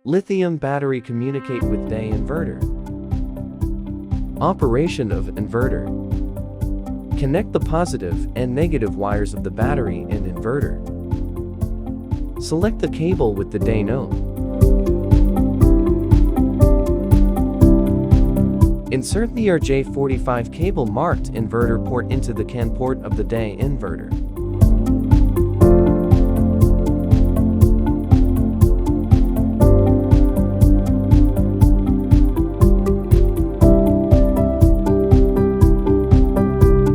Lithium battery communicate with day inverter. Operation of inverter. Connect the positive and negative wires of the battery and inverter. Select the cable with the day node. Insert the RJ45 cable marked inverter port into the CAN port of the day inverter.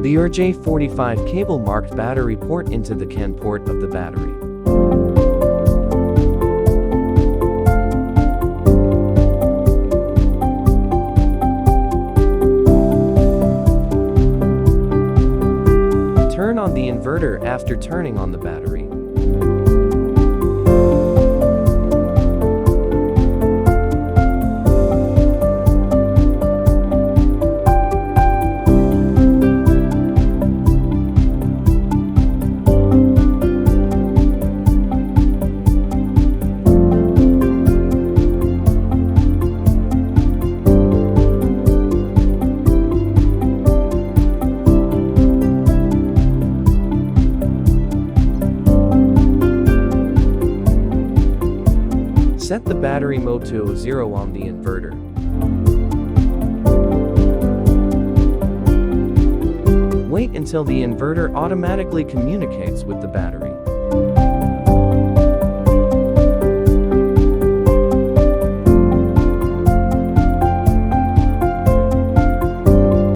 The RJ45 cable marked battery port into the CAN port of the battery. Turn on the inverter after turning on the battery. Set the battery mode to 0 on the inverter. Wait until the inverter automatically communicates with the battery.